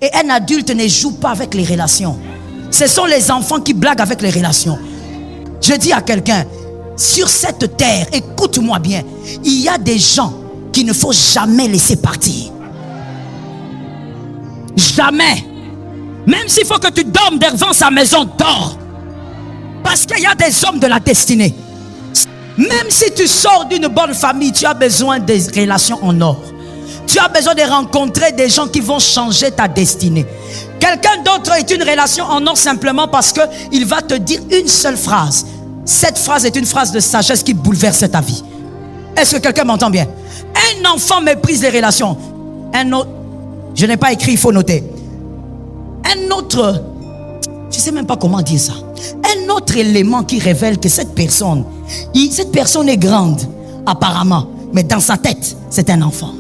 Et un adulte ne joue pas avec les relations. Ce sont les enfants qui blaguent avec les relations. Je dis à quelqu'un, sur cette terre, écoute-moi bien, il y a des gens qu'il ne faut jamais laisser partir. Jamais. Même s'il faut que tu dormes devant sa maison, dors. Parce qu'il y a des hommes de la destinée. Même si tu sors d'une bonne famille, tu as besoin des relations en or. Tu as besoin de rencontrer des gens qui vont changer ta destinée. Quelqu'un d'autre est une relation en or simplement parce qu'il va te dire une seule phrase. Cette phrase est une phrase de sagesse qui bouleverse ta vie. Est-ce que quelqu'un m'entend bien? Un enfant méprise les relations. Un autre, je n'ai pas écrit, il faut noter. Un autre, je ne sais même pas comment dire ça. Un autre élément qui révèle que cette personne est grande, apparemment, mais dans sa tête, c'est un enfant.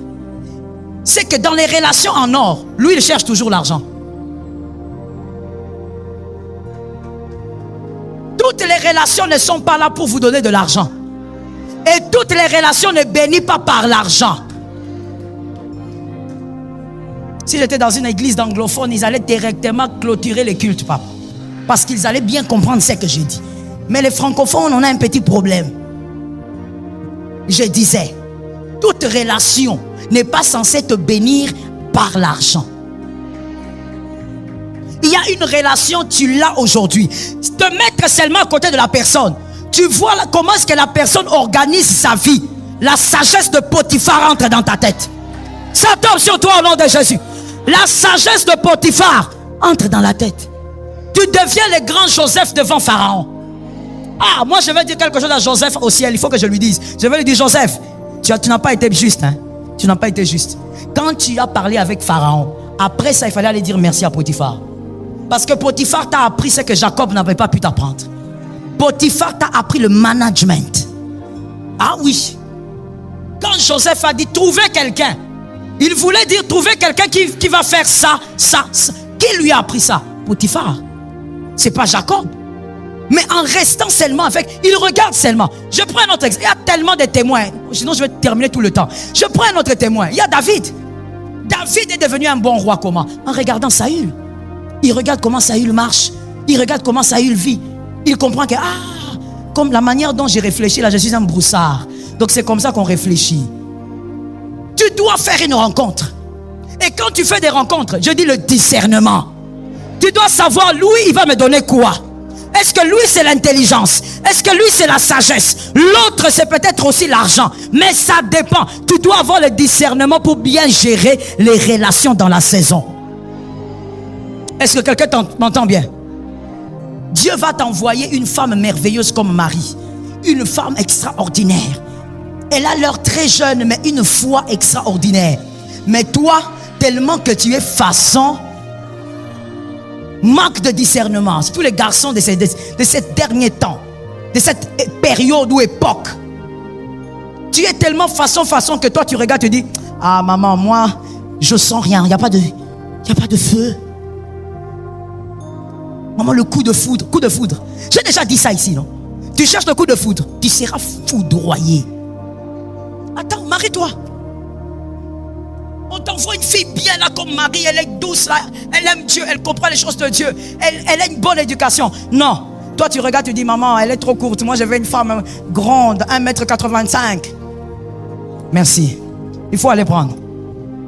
C'est que dans les relations en or, lui, il cherche toujours l'argent. Toutes les relations ne sont pas là pour vous donner de l'argent. Et toutes les relations ne bénissent pas par l'argent. Si j'étais dans une église d'anglophones, ils allaient directement clôturer les cultes, papa. Parce qu'ils allaient bien comprendre ce que j'ai dit. Mais les francophones, on a un petit problème. Je disais, toute relation n'est pas censée te bénir par l'argent. Il y a une relation, tu l'as aujourd'hui. Te mettre seulement à côté de la personne. Tu vois là, comment est-ce que la personne organise sa vie. La sagesse de Potiphar entre dans ta tête. Ça tombe sur toi au nom de Jésus. La sagesse de Potiphar entre dans la tête. Tu deviens le grand Joseph devant Pharaon. Ah, moi je vais dire quelque chose à Joseph au ciel. Il faut que je lui dise. Je vais lui dire, Joseph, tu n'as pas été juste. Hein? Tu n'as pas été juste. Quand tu as parlé avec Pharaon, après ça, il fallait aller dire merci à Potiphar. Parce que Potiphar t'a appris ce que Jacob n'avait pas pu t'apprendre. Potiphar t'a appris le management. Ah oui. Quand Joseph a dit trouver quelqu'un, il voulait dire trouver quelqu'un qui va faire ça. Qui lui a appris ça? Potiphar. C'est pas Jacob. Mais en restant seulement avec, il regarde seulement. Je prends un autre exemple. Il y a tellement de témoins. Sinon je vais terminer tout le temps. Je prends un autre témoin. Il y a David. David est devenu un bon roi comment? En regardant Saül. Il regarde comment Saül marche. Il regarde comment Saül vit. Il comprend que, comme la manière dont j'ai réfléchi, là, je suis un broussard. Donc c'est comme ça qu'on réfléchit. Tu dois faire une rencontre. Et quand tu fais des rencontres, je dis le discernement. Tu dois savoir, lui, il va me donner quoi? Est-ce que lui, c'est l'intelligence? Est-ce que lui, c'est la sagesse? L'autre, c'est peut-être aussi l'argent. Mais ça dépend. Tu dois avoir le discernement pour bien gérer les relations dans la saison. Est-ce que quelqu'un m'entend bien? Dieu va t'envoyer une femme merveilleuse comme Marie. Une femme extraordinaire. Elle a l'air très jeune, mais une foi extraordinaire. Mais toi, tellement que tu es façon, manque de discernement. C'est tous les garçons de ces derniers temps, de cette période ou époque. Tu es tellement façon que toi tu regardes, tu dis, ah maman, moi, je sens rien, il n'y a pas de feu. Maman, le coup de foudre. J'ai déjà dit ça ici, non? Tu cherches le coup de foudre, tu seras foudroyé. Attends, marie-toi. On t'envoie une fille bien là comme Marie, elle est douce là, elle aime Dieu, elle comprend les choses de Dieu, elle a une bonne éducation. Non, toi tu regardes, tu dis maman, elle est trop courte, moi je veux une femme grande, 1m85. Merci, il faut aller prendre.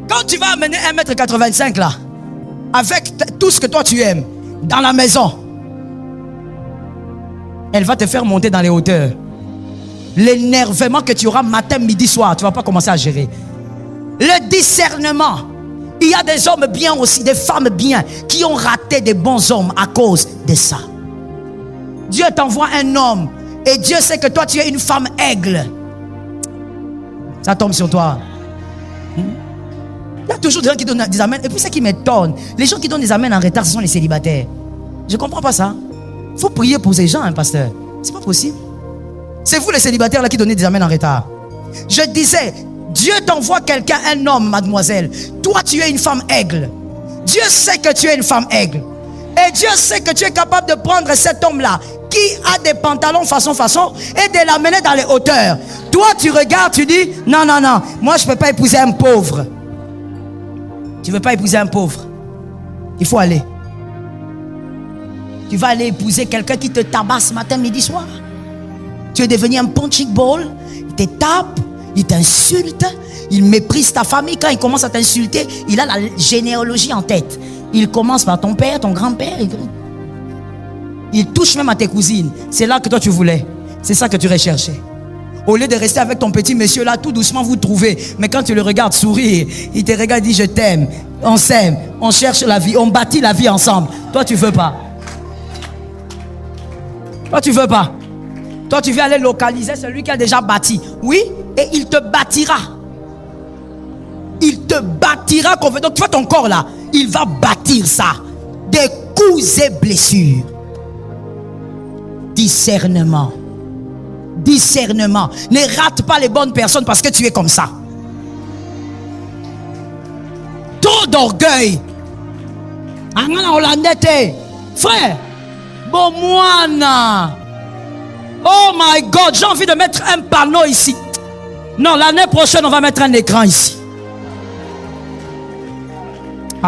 Quand tu vas amener 1m85 là, avec tout ce que toi tu aimes, dans la maison, elle va te faire monter dans les hauteurs. L'énervement que tu auras matin, midi, soir, tu ne vas pas commencer à gérer. Le discernement. Il y a des hommes bien aussi, des femmes bien, qui ont raté des bons hommes à cause de ça. Dieu t'envoie un homme et Dieu sait que toi tu es une femme aigle. Ça tombe sur toi. Il y a toujours des gens qui donnent des amens. Et puis ce qui m'étonne, les gens qui donnent des amens en retard, ce sont les célibataires. Je ne comprends pas ça. Il faut prier pour ces gens, hein, pasteur. C'est pas possible. C'est vous les célibataires là qui donnez des amens en retard. Je disais, Dieu t'envoie quelqu'un, un homme, mademoiselle. Toi, tu es une femme aigle. Dieu sait que tu es une femme aigle. Et Dieu sait que tu es capable de prendre cet homme-là qui a des pantalons façon et de l'amener dans les hauteurs. Toi, tu regardes, tu dis, non, moi, je ne peux pas épouser un pauvre. Tu ne veux pas épouser un pauvre. Il faut aller. Tu vas aller épouser quelqu'un qui te tabasse matin, midi, soir. Tu es devenu un punching ball. Il te tape, il t'insulte, il méprise ta famille. Quand il commence à t'insulter, il a la généalogie en tête. Il commence par ton père, ton grand-père. Il touche même à tes cousines. C'est là que toi tu voulais. C'est ça que tu recherchais. Au lieu de rester avec ton petit monsieur là, tout doucement vous trouvez. Mais quand tu le regardes sourire, il te regarde et dit je t'aime. On s'aime, on cherche la vie, on bâtit la vie ensemble. Toi tu veux pas. Toi tu veux pas. Toi tu veux aller localiser celui qui a déjà bâti. Oui, et il te bâtira. Il te bâtira. Donc tu vois ton corps là, il va bâtir ça. Des coups et blessures. Discernement. Discernement. Ne rate pas les bonnes personnes parce que tu es comme ça. Trop d'orgueil. Frère, bon moine. Oh my God, j'ai envie de mettre un panneau ici. Non, l'année prochaine, on va mettre un écran ici.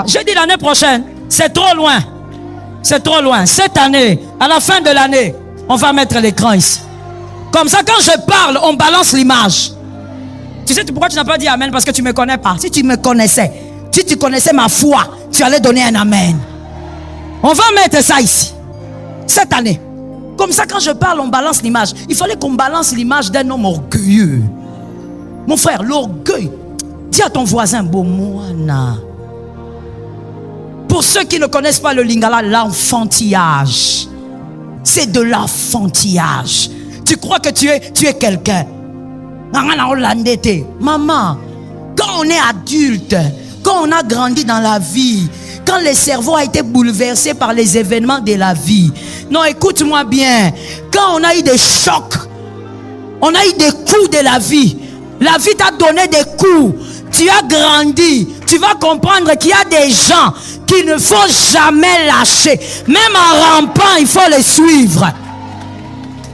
J'ai dit l'année prochaine, c'est trop loin. C'est trop loin. Cette année, à la fin de l'année, on va mettre l'écran ici. Comme ça, quand je parle, on balance l'image. Tu sais pourquoi tu n'as pas dit amen? Parce que tu ne me connais pas. Si tu me connaissais, si tu connaissais ma foi, tu allais donner un amen. On va mettre ça ici. Cette année. Comme ça, quand je parle, on balance l'image. Il fallait qu'on balance l'image d'un homme orgueilleux. Mon frère, l'orgueil. Dis à ton voisin, Bomoana. Pour ceux qui ne connaissent pas le lingala, l'enfantillage. C'est de l'enfantillage. Tu crois que tu es quelqu'un. Maman, quand on est adulte, quand on a grandi dans la vie, quand le cerveau a été bouleversé par les événements de la vie. Non, écoute-moi bien. Quand on a eu des chocs, on a eu des coups de la vie t'a donné des coups. Tu as grandi. Tu vas comprendre qu'il y a des gens qu'il ne faut jamais lâcher. Même en rampant, il faut les suivre.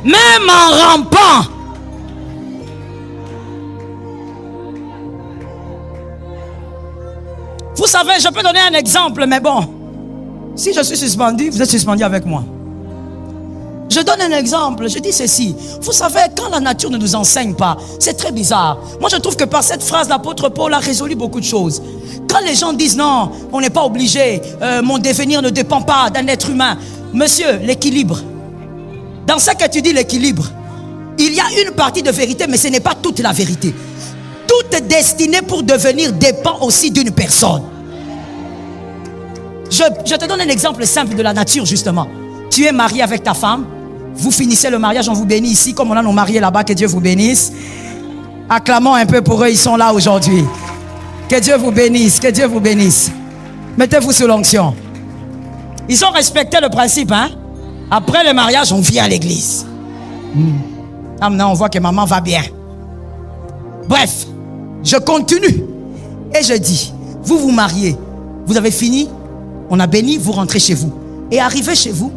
Même en rampant. Vous savez, je peux donner un exemple, mais bon. Si je suis suspendu, vous êtes suspendu avec moi. Je donne un exemple, je dis ceci. Vous savez, quand la nature ne nous enseigne pas, c'est très bizarre. Moi, je trouve que par cette phrase, l'apôtre Paul a résolu beaucoup de choses. Quand les gens disent non, on n'est pas obligé, mon devenir ne dépend pas d'un être humain. Monsieur, l'équilibre. Dans ce que tu dis, l'équilibre, il y a une partie de vérité, mais ce n'est pas toute la vérité. Toute destinée pour devenir dépend aussi d'une personne. Je te donne un exemple simple de la nature, justement. Tu es marié avec ta femme. Vous finissez le mariage, on vous bénit ici, comme on a nos mariés là-bas, que Dieu vous bénisse. Acclamons un peu pour eux, ils sont là aujourd'hui. Que Dieu vous bénisse, que Dieu vous bénisse. Mettez-vous sous l'onction. Ils ont respecté le principe, hein. Après le mariage, on vient à l'église. Maintenant, on voit que maman va bien. Bref, je continue. Et je dis, vous vous mariez, vous avez fini, on a béni, vous rentrez chez vous. Et arrivé chez vous,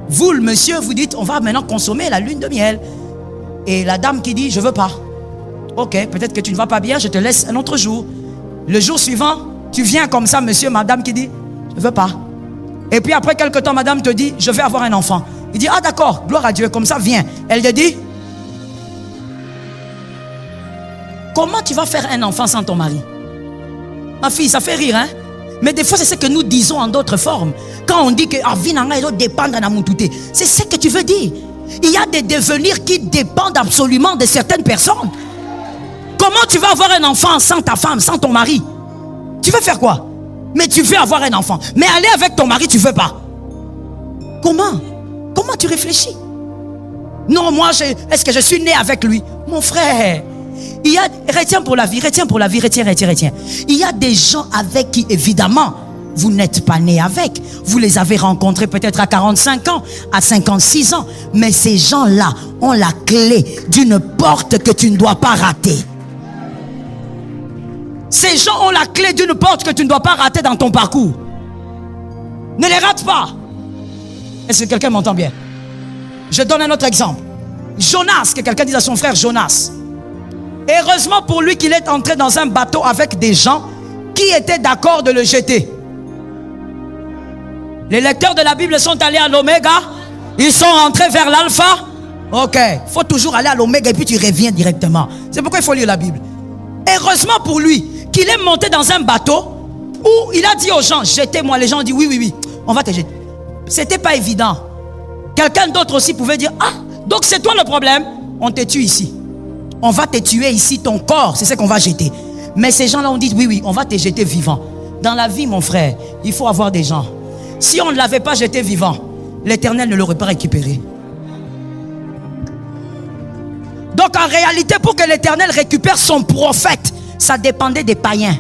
vous, le monsieur, vous dites, on va maintenant consommer la lune de miel. Et la dame qui dit, je veux pas. Ok, peut-être que tu ne vas pas bien, je te laisse un autre jour. Le jour suivant, tu viens comme ça, monsieur, madame qui dit, je veux pas. Et puis après quelque temps, madame te dit, je vais avoir un enfant. Il dit, ah d'accord, gloire à Dieu, comme ça, viens. Elle te dit, comment tu vas faire un enfant sans ton mari? Ma fille, ça fait rire, hein? Mais des fois, c'est ce que nous disons en d'autres formes. Quand on dit que c'est ce que tu veux dire. Il y a des devenirs qui dépendent absolument de certaines personnes. Comment tu vas avoir un enfant sans ta femme, sans ton mari? Tu veux faire quoi? Mais tu veux avoir un enfant. Mais aller avec ton mari, tu veux pas. Comment? Comment tu réfléchis? Non, moi, est-ce que je suis né avec lui? Mon frère, il y a, retiens pour la vie, retiens pour la vie, retiens. Il y a des gens avec qui, évidemment, vous n'êtes pas né avec. Vous les avez rencontrés peut-être à 45 ans, à 56 ans. Mais ces gens-là ont la clé d'une porte que tu ne dois pas rater. Ces gens ont la clé d'une porte que tu ne dois pas rater dans ton parcours. Ne les rate pas. Est-ce que quelqu'un m'entend bien? Je donne un autre exemple. Jonas, que quelqu'un dise à son frère Jonas. Heureusement pour lui qu'il est entré dans un bateau avec des gens qui étaient d'accord de le jeter. Les lecteurs de la Bible sont allés à l'oméga. Ils sont rentrés vers l'alpha. Ok, il faut toujours aller à l'oméga et puis tu reviens directement. C'est pourquoi il faut lire la Bible. Heureusement pour lui qu'il est monté dans un bateau où il a dit aux gens, jetez-moi. Les gens ont dit oui, on va te jeter. C'était pas évident. Quelqu'un d'autre aussi pouvait dire, ah, donc c'est toi le problème. On te tue ici. On va te tuer ici, ton corps, c'est ce qu'on va jeter. Mais ces gens-là ont dit, oui, on va te jeter vivant. Dans la vie, mon frère, il faut avoir des gens. Si on ne l'avait pas jeté vivant, l'Éternel ne l'aurait pas récupéré. Donc en réalité, pour que l'Éternel récupère son prophète, ça dépendait des païens.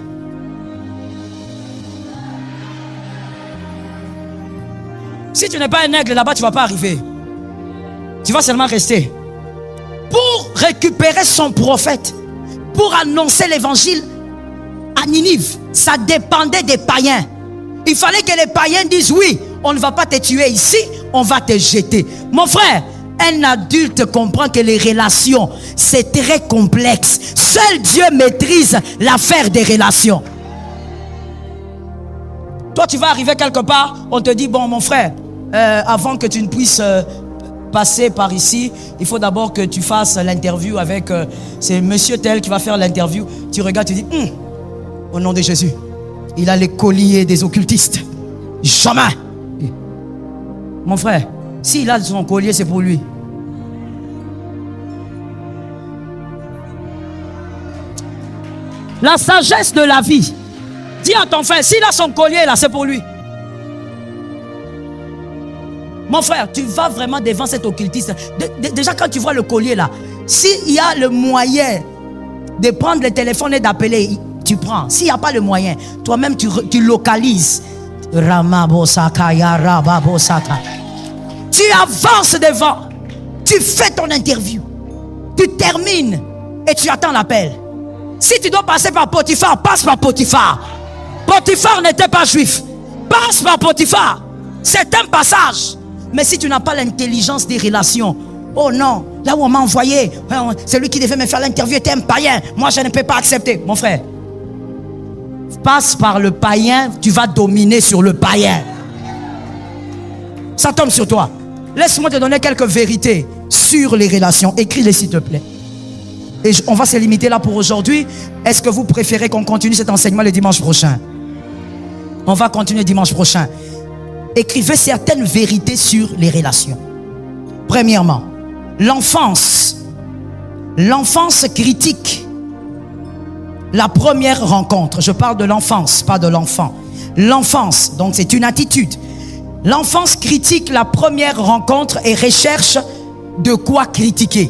Si tu n'es pas un aigle là-bas, tu ne vas pas arriver. Tu vas seulement rester. Pour récupérer son prophète, pour annoncer l'évangile à Ninive, ça dépendait des païens. Il fallait que les païens disent oui, on ne va pas te tuer ici, on va te jeter. Mon frère, un adulte comprend que les relations, c'est très complexe. Seul Dieu maîtrise l'affaire des relations. Toi, tu vas arriver quelque part, on te dit, bon, mon frère, avant que tu ne puisses passer par ici, il faut d'abord que tu fasses l'interview avec, c'est monsieur tel qui va faire l'interview. Tu regardes, tu dis, au nom de Jésus, il a les colliers des occultistes. Jamais. Mon frère, s'il a son collier, c'est pour lui. La sagesse de la vie. Dis à ton frère, s'il a son collier là, c'est pour lui. Mon frère, tu vas vraiment devant cet occultiste. Déjà quand tu vois le collier là, s'il y a le moyen de prendre le téléphone et d'appeler, tu prends. S'il n'y a pas le moyen, toi-même tu localises. Tu avances devant. Tu fais ton interview. Tu termines et tu attends l'appel. Si tu dois passer par Potiphar, passe par Potiphar. Potiphar n'était pas juif. Passe par Potiphar. C'est un passage. Mais si tu n'as pas l'intelligence des relations, oh non, là où on m'a envoyé, celui qui devait me faire l'interview était un païen. Moi, je ne peux pas accepter. Mon frère, passe par le païen, tu vas dominer sur le païen. Ça tombe sur toi. Laisse-moi te donner quelques vérités sur les relations. Écris-les s'il te plaît. Et on va se limiter là pour aujourd'hui. Est-ce que vous préférez qu'on continue cet enseignement le dimanche prochain? On va continuer dimanche prochain. Écrivez certaines vérités sur les relations. Premièrement, l'enfance. L'enfance critique. La première rencontre. Je parle de l'enfance, pas de l'enfant. L'enfance, donc c'est une attitude. L'enfance critique la première rencontre et recherche de quoi critiquer.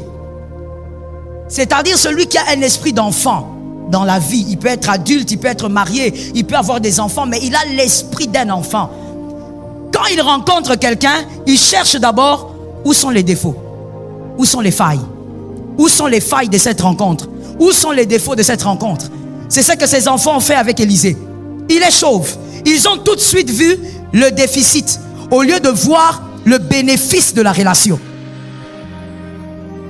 C'est-à-dire celui qui a un esprit d'enfant dans la vie. Il peut être adulte, il peut être marié, il peut avoir des enfants, mais il a l'esprit d'un enfant. Quand il rencontre quelqu'un, il cherche d'abord où sont les défauts, où sont les failles, où sont les failles de cette rencontre, où sont les défauts de cette rencontre. C'est ce que ces enfants ont fait avec Élisée. Il est chauve. Ils ont tout de suite vu le déficit au lieu de voir le bénéfice de la relation.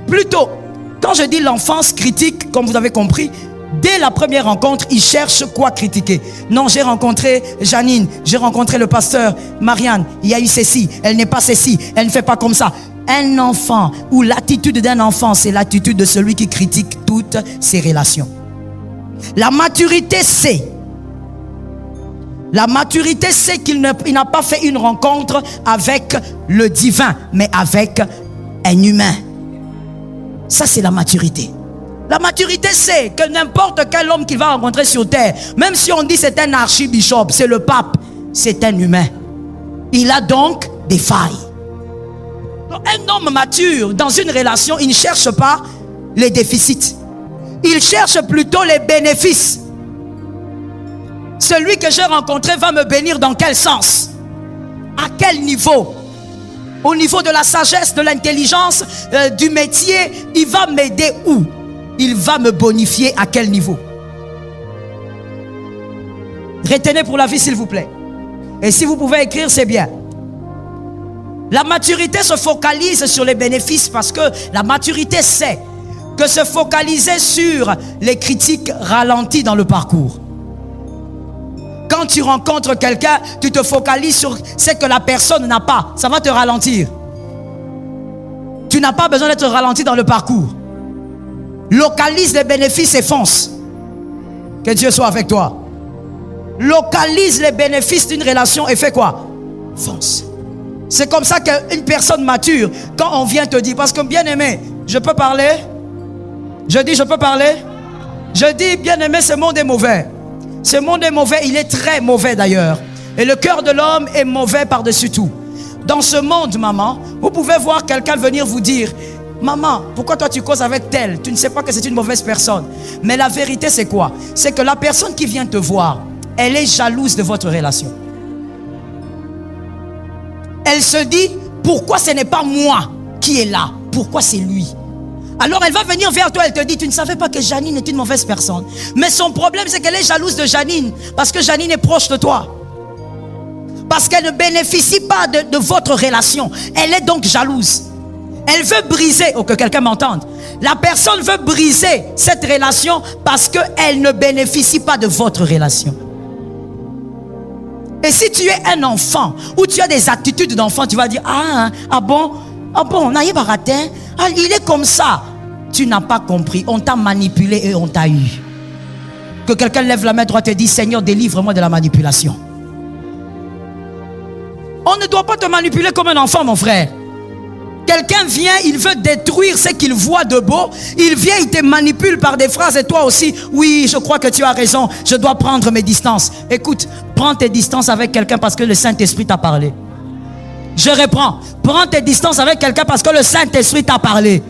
Plutôt, quand je dis l'enfance critique, comme vous avez compris, dès la première rencontre, il cherche quoi critiquer. Non, j'ai rencontré Janine, j'ai rencontré le pasteur Marianne, il y a eu ceci, elle n'est pas ceci, elle ne fait pas comme ça. Un enfant, ou l'attitude d'un enfant, c'est l'attitude de celui qui critique toutes ses relations. La maturité, c'est qu'il n'a pas fait une rencontre avec le divin, mais avec un humain. Ça, c'est la maturité. La maturité, c'est que n'importe quel homme qu'il va rencontrer sur terre, même si on dit c'est un archibishop, c'est le pape, c'est un humain. Il a donc des failles. Donc, un homme mature, dans une relation, il ne cherche pas les déficits. Il cherche plutôt les bénéfices. Celui que j'ai rencontré va me bénir dans quel sens? À quel niveau? Au niveau de la sagesse, de l'intelligence, du métier, il va m'aider où? Il va me bonifier à quel niveau? Retenez pour la vie s'il vous plaît. Et si vous pouvez écrire, c'est bien. La maturité se focalise sur les bénéfices parce que la maturité sait que se focaliser sur les critiques ralentit dans le parcours. Quand tu rencontres quelqu'un, tu te focalises sur ce que la personne n'a pas. Ça va te ralentir. Tu n'as pas besoin d'être ralenti dans le parcours. Localise les bénéfices et fonce. Que Dieu soit avec toi. Localise les bénéfices d'une relation et fais quoi? Fonce. C'est comme ça qu'une personne mature, quand on vient te dire, parce que bien aimé, je peux parler? Je dis, je peux parler? Je dis, bien aimé, ce monde est mauvais. Ce monde est mauvais, il est très mauvais d'ailleurs. Et le cœur de l'homme est mauvais par-dessus tout. Dans ce monde, maman, vous pouvez voir quelqu'un venir vous dire, maman, pourquoi toi tu causes avec tel? Tu ne sais pas que c'est une mauvaise personne. Mais la vérité c'est quoi? C'est que la personne qui vient te voir, elle est jalouse de votre relation. Elle se dit, pourquoi ce n'est pas moi qui est là? Pourquoi c'est lui? Alors elle va venir vers toi, elle te dit, tu ne savais pas que Janine est une mauvaise personne. Mais son problème c'est qu'elle est jalouse de Janine, parce que Janine est proche de toi. Parce qu'elle ne bénéficie pas de votre relation. Elle est donc jalouse. Elle veut briser, que quelqu'un m'entende. La personne veut briser cette relation parce qu'elle ne bénéficie pas de votre relation. Et si tu es un enfant ou tu as des attitudes d'enfant, tu vas dire, ah bon, il est comme ça. Tu n'as pas compris, on t'a manipulé et on t'a eu. Que quelqu'un lève la main droite et dit, Seigneur, délivre-moi de la manipulation. On ne doit pas te manipuler comme un enfant, mon frère. Quelqu'un vient, il veut détruire ce qu'il voit de beau. Il vient, il te manipule par des phrases et toi aussi, oui, je crois que tu as raison, je dois prendre mes distances. Écoute, prends tes distances avec quelqu'un parce que le Saint-Esprit t'a parlé. Je reprends, prends tes distances avec quelqu'un parce que le Saint-Esprit t'a parlé.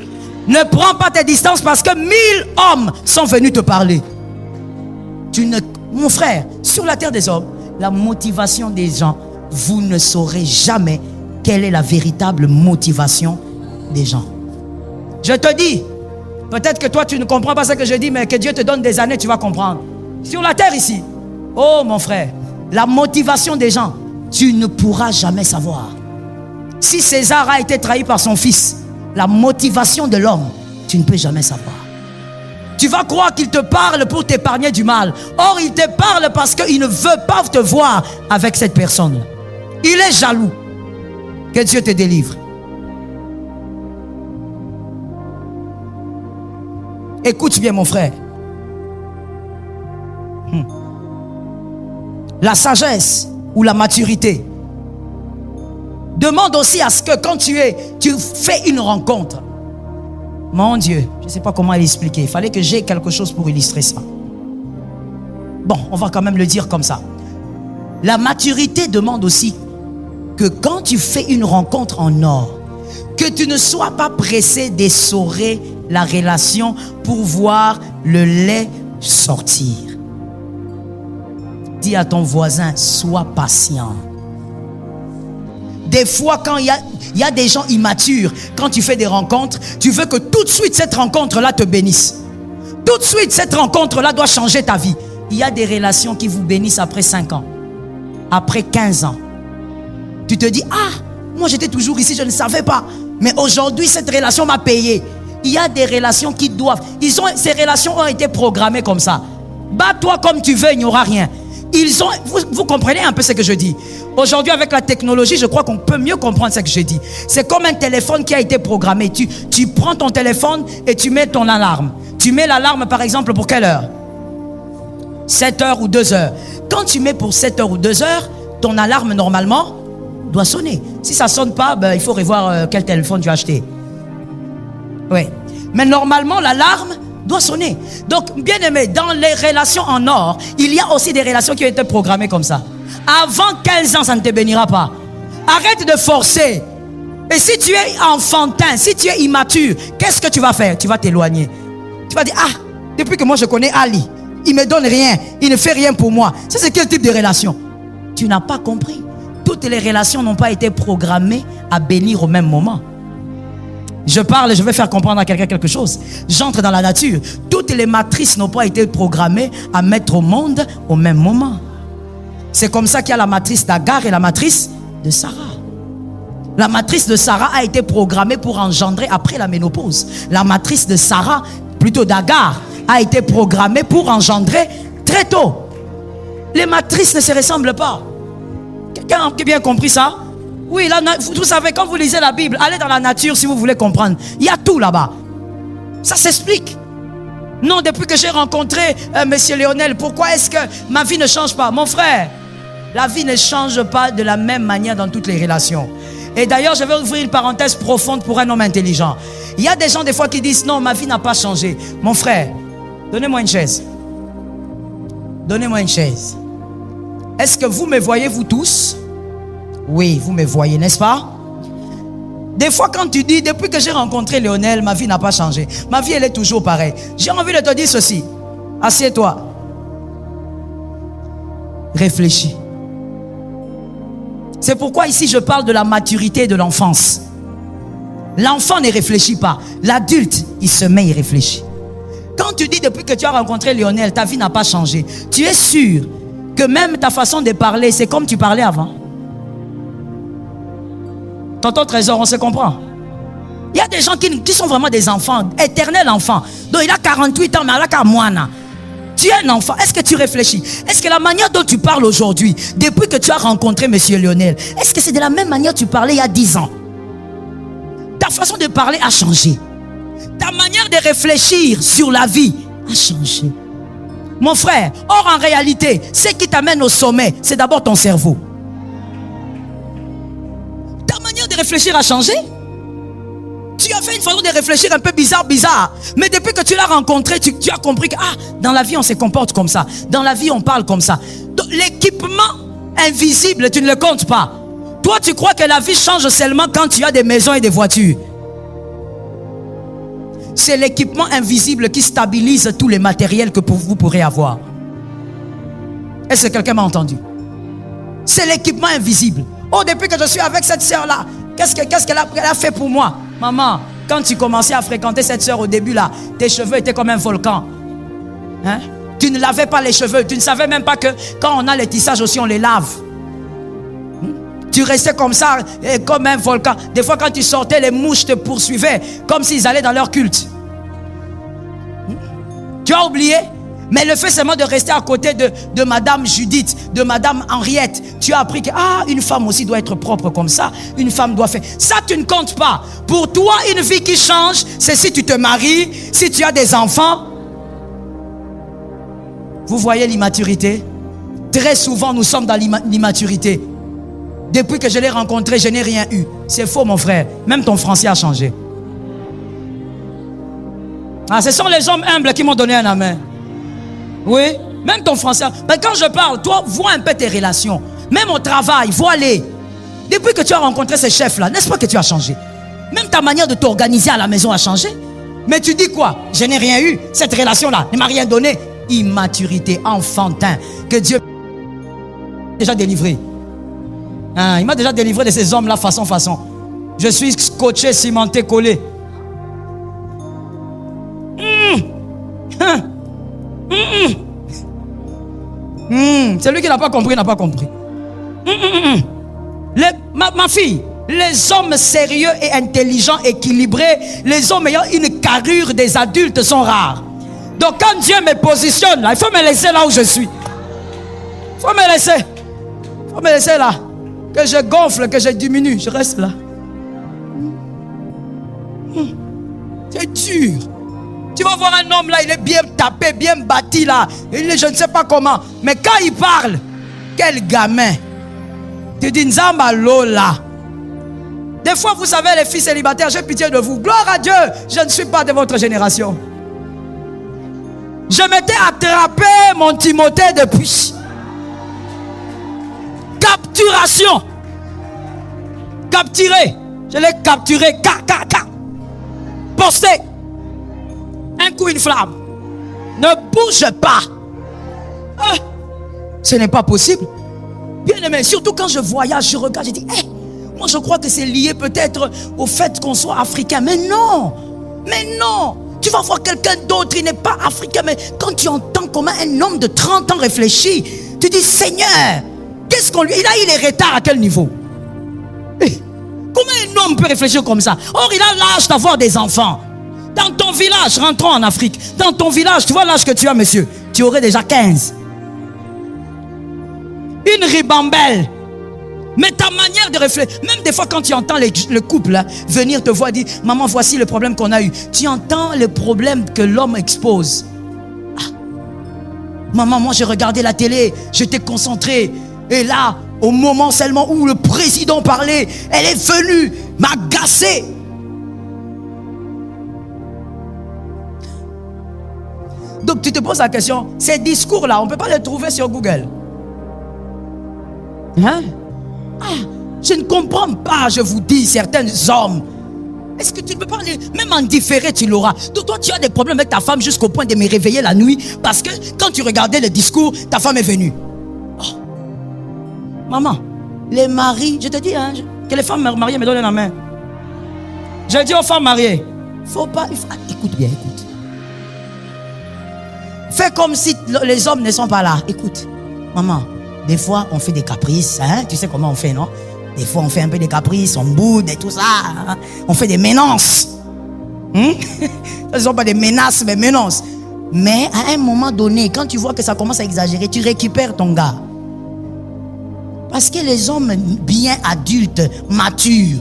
Ne prends pas tes distances parce que 1000 hommes sont venus te parler. Mon frère, sur la terre des hommes, la motivation des gens, vous ne saurez jamais quelle est la véritable motivation des gens. Je te dis, peut-être que toi tu ne comprends pas ce que je dis, mais que Dieu te donne des années, tu vas comprendre. Sur la terre ici, oh mon frère, la motivation des gens, tu ne pourras jamais savoir. Si César a été trahi par son fils, la motivation de l'homme, tu ne peux jamais savoir. Tu vas croire qu'il te parle pour t'épargner du mal. Or, il te parle parce qu'il ne veut pas te voir avec cette personne. Il est jaloux. Que Dieu te délivre. Écoute bien, mon frère. La sagesse ou la maturité demande aussi à ce que quand tu fais une rencontre, mon Dieu, je ne sais pas comment l'expliquer. Il fallait que j'aie quelque chose pour illustrer ça. Bon, on va quand même le dire comme ça. La maturité demande aussi que quand tu fais une rencontre en or, que tu ne sois pas pressé d'essorer la relation pour voir le lait sortir. Dis à ton voisin, sois patient. Des fois, quand il y a des gens immatures, quand tu fais des rencontres, tu veux que tout de suite cette rencontre-là te bénisse. Tout de suite, cette rencontre-là doit changer ta vie. Il y a des relations qui vous bénissent après 5 ans, après 15 ans. Tu te dis, moi j'étais toujours ici, je ne savais pas. Mais aujourd'hui, cette relation m'a payé. Il y a des relations qui doivent. Ces relations ont été programmées comme ça. Bats-toi comme tu veux, il n'y aura rien. Vous comprenez un peu ce que je dis. Aujourd'hui, avec la technologie, je crois qu'on peut mieux comprendre ce que je dis. C'est comme un téléphone qui a été programmé. Tu prends ton téléphone et tu mets ton alarme. Tu mets l'alarme, par exemple, pour quelle heure? 7 heures ou 2 heures. Quand tu mets pour 7 heures ou 2 heures, ton alarme, normalement, doit sonner. Si ça ne sonne pas, il faut revoir quel téléphone tu as acheté. Oui. Mais normalement, l'alarme doit sonner. Donc, bien aimé, dans les relations en or, il y a aussi des relations qui ont été programmées comme ça. Avant 15 ans, ça ne te bénira pas. Arrête de forcer. Et si tu es enfantin, si tu es immature, qu'est-ce que tu vas faire? Tu vas t'éloigner. Tu vas dire, depuis que moi je connais Ali, il ne me donne rien, il ne fait rien pour moi. Ça, c'est quel type de relation? Tu n'as pas compris. Toutes les relations n'ont pas été programmées à bénir au même moment. Je parle, je vais faire comprendre à quelqu'un quelque chose. J'entre dans la nature. Toutes les matrices n'ont pas été programmées à mettre au monde au même moment. C'est comme ça qu'il y a la matrice d'Agar et la matrice de Sarah. La matrice de Sarah a été programmée pour engendrer après la ménopause. La matrice de Sarah, plutôt d'Agar, a été programmée pour engendrer très tôt. Les matrices ne se ressemblent pas. Quelqu'un a bien compris ça? Oui, là, vous savez, quand vous lisez la Bible, allez dans la nature si vous voulez comprendre. Il y a tout là-bas. Ça s'explique. Non, depuis que j'ai rencontré Monsieur Lionel, pourquoi est-ce que ma vie ne change pas? Mon frère, la vie ne change pas de la même manière dans toutes les relations. Et d'ailleurs, je vais ouvrir une parenthèse profonde pour un homme intelligent. Il y a des gens des fois qui disent, non, ma vie n'a pas changé. Mon frère, donnez-moi une chaise. Donnez-moi une chaise. Est-ce que vous me voyez, vous tous? Oui, vous me voyez, n'est-ce pas? Des fois, quand tu dis, depuis que j'ai rencontré Lionel, ma vie n'a pas changé. Ma vie, elle est toujours pareille. J'ai envie de te dire ceci. Assieds-toi. Réfléchis. C'est pourquoi ici, je parle de la maturité de l'enfance. L'enfant ne réfléchit pas. L'adulte, il se met, il réfléchit. Quand tu dis, depuis que tu as rencontré Lionel, ta vie n'a pas changé, tu es sûr que même ta façon de parler, c'est comme tu parlais avant? Tonton Trésor, on se comprend. Il y a des gens qui sont vraiment des enfants, éternels enfants. Donc il a 48 ans, mais il a qu'à moine. Tu es un enfant. Est-ce que tu réfléchis? Est-ce que la manière dont tu parles aujourd'hui, depuis que tu as rencontré Monsieur Lionel, est-ce que c'est de la même manière que tu parlais il y a 10 ans? Ta façon de parler a changé. Ta manière de réfléchir sur la vie a changé. Mon frère, or en réalité, ce qui t'amène au sommet, c'est d'abord ton cerveau. Ta manière de réfléchir a changé. Tu as fait une façon de réfléchir un peu bizarre. Mais depuis que tu l'as rencontré, tu as compris que dans la vie, on se comporte comme ça. Dans la vie, on parle comme ça. L'équipement invisible, tu ne le comptes pas. Toi, tu crois que la vie change seulement quand tu as des maisons et des voitures. C'est l'équipement invisible qui stabilise tous les matériels que vous pourrez avoir. Est-ce que quelqu'un m'a entendu? C'est l'équipement invisible. Oh, depuis que je suis avec cette sœur-là, qu'est-ce qu'elle a fait pour moi? Maman, quand tu commençais à fréquenter cette sœur au début là, tes cheveux étaient comme un volcan. Hein? Tu ne lavais pas les cheveux. Tu ne savais même pas que quand on a les tissages aussi, on les lave. Tu restais comme ça, comme un volcan. Des fois, quand tu sortais, les mouches te poursuivaient, comme s'ils allaient dans leur culte. Tu as oublié? Mais le fait seulement de rester à côté de Madame Judith, de Madame Henriette, tu as appris que une femme aussi doit être propre comme ça. Une femme doit faire. Ça, tu ne comptes pas. Pour toi, une vie qui change, c'est si tu te maries, si tu as des enfants. Vous voyez l'immaturité? Très souvent, nous sommes dans l'immaturité. Depuis que je l'ai rencontré, je n'ai rien eu. C'est faux, mon frère. Même ton français a changé. Ce sont les hommes humbles qui m'ont donné un amen. Oui, même ton français. Mais quand je parle, toi, vois un peu tes relations. Même au travail, vois-les. Depuis que tu as rencontré ces chefs-là, n'est-ce pas que tu as changé? Même ta manière de t'organiser à la maison a changé. Mais tu dis quoi? Je n'ai rien eu. Cette relation-là ne m'a rien donné. Immaturité, enfantin. Que Dieu m'a déjà délivré. Il m'a déjà délivré de ces hommes-là façon. Je suis scotché, cimenté, collé. Celui qui n'a pas compris, n'a pas compris. Ma fille, les hommes sérieux et intelligents, équilibrés, les hommes ayant une carrure des adultes sont rares. Donc quand Dieu me positionne là, il faut me laisser là où je suis. Il faut me laisser là. Que je gonfle, que je diminue, je reste là. C'est dur. Tu vas voir un homme là, il est bien tapé, bien bâti là. Je ne sais pas comment. Mais quand il parle, quel gamin. Tu dis Nzamba Lola. Des fois, vous savez, les filles célibataires, j'ai pitié de vous. Gloire à Dieu, je ne suis pas de votre génération. Je m'étais attrapé mon Timothée depuis. Capturation. Capturé. Je l'ai capturé. Posté. Un coup, une flamme. Ne bouge pas. Ce n'est pas possible. Bien aimé, surtout quand je voyage, je regarde, je dis, moi je crois que c'est lié peut-être au fait qu'on soit africain. Mais non. Tu vas voir quelqu'un d'autre, il n'est pas africain. Mais quand tu entends comment un homme de 30 ans réfléchit, tu dis, Seigneur, qu'est-ce qu'on lui... Il a eu les retards à quel niveau? Comment un homme peut réfléchir comme ça? Or, il a l'âge d'avoir des enfants. Dans ton village, rentrons en Afrique. Dans ton village, tu vois l'âge que tu as, monsieur. Tu aurais déjà 15. une ribambelle. Mais ta manière de réfléchir, même des fois quand tu entends le couple là, venir te voir dire, maman, voici le problème qu'on a eu. Tu entends le problème que l'homme expose. Ah. Maman, moi j'ai regardé la télé, j'étais concentré. Et là, au moment seulement où le président parlait, elle est venue m'agacer. Donc tu te poses la question, ces discours-là, on ne peut pas les trouver sur Google. Hein? Ah, je ne comprends pas, je vous dis, certains hommes. Est-ce que tu ne peux pas, même en différé, tu l'auras. Donc toi, tu as des problèmes avec ta femme jusqu'au point de me réveiller la nuit parce que quand tu regardais le discours, ta femme est venue. Oh. Maman, les maris, je te dis, hein, que les femmes mariées me donnent la main. Je dis aux femmes mariées, faut pas, écoute bien, écoute. Fais comme si les hommes ne sont pas là. Écoute, maman, des fois on fait des caprices, hein? Tu sais comment on fait, non? Des fois on fait un peu des caprices, on boude et tout ça, hein? On fait des menaces. Ce ne sont pas des menaces, mais menaces. Mais à un moment donné, quand tu vois que ça commence à exagérer, tu récupères ton gars. Parce que les hommes bien adultes, matures,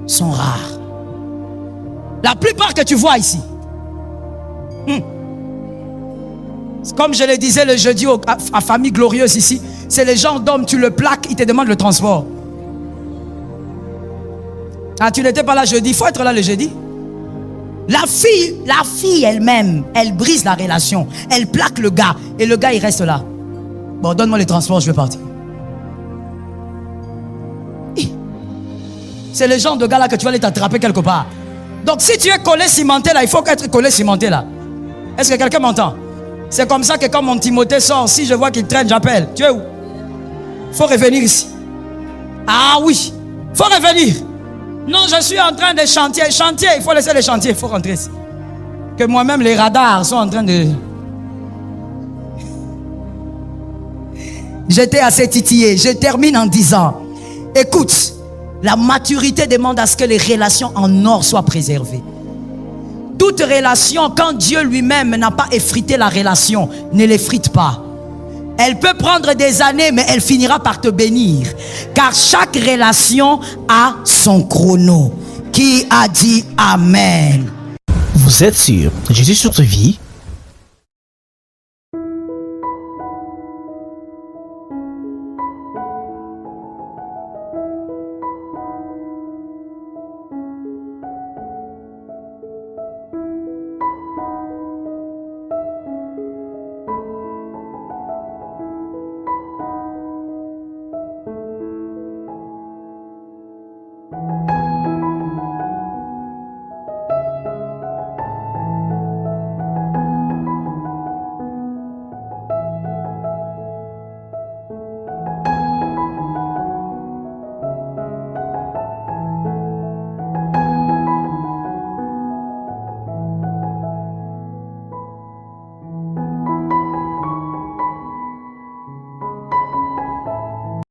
sont rares. La plupart que tu vois ici, comme je le disais le jeudi à Famille Glorieuse ici, c'est les gens d'hommes, tu le plaques, ils te demandent le transport. Ah, tu n'étais pas là jeudi, il faut être là le jeudi. La fille elle-même, elle brise la relation. Elle plaque le gars et le gars il reste là. Bon, donne-moi le transport, je vais partir. C'est le genre de gars là que tu vas aller t'attraper quelque part. Donc si tu es collé cimenté là, il faut être collé cimenté là. Est-ce que quelqu'un m'entend? C'est comme ça que quand mon Timothée sort, si je vois qu'il traîne, j'appelle. Tu es où? Il faut revenir ici. Ah oui, il faut revenir. Non, je suis en train de chantier. Chantier, il faut laisser les chantiers, il faut rentrer ici. Que moi-même, les radars sont en train de... J'étais assez titillé. Je termine en disant, écoute, la maturité demande à ce que les relations en or soient préservées. Toute relation, quand Dieu lui-même n'a pas effrité la relation, ne l'effrite pas. Elle peut prendre des années, mais elle finira par te bénir. Car chaque relation a son chrono. Qui a dit Amen? Vous êtes sur Jésus sur ta vie?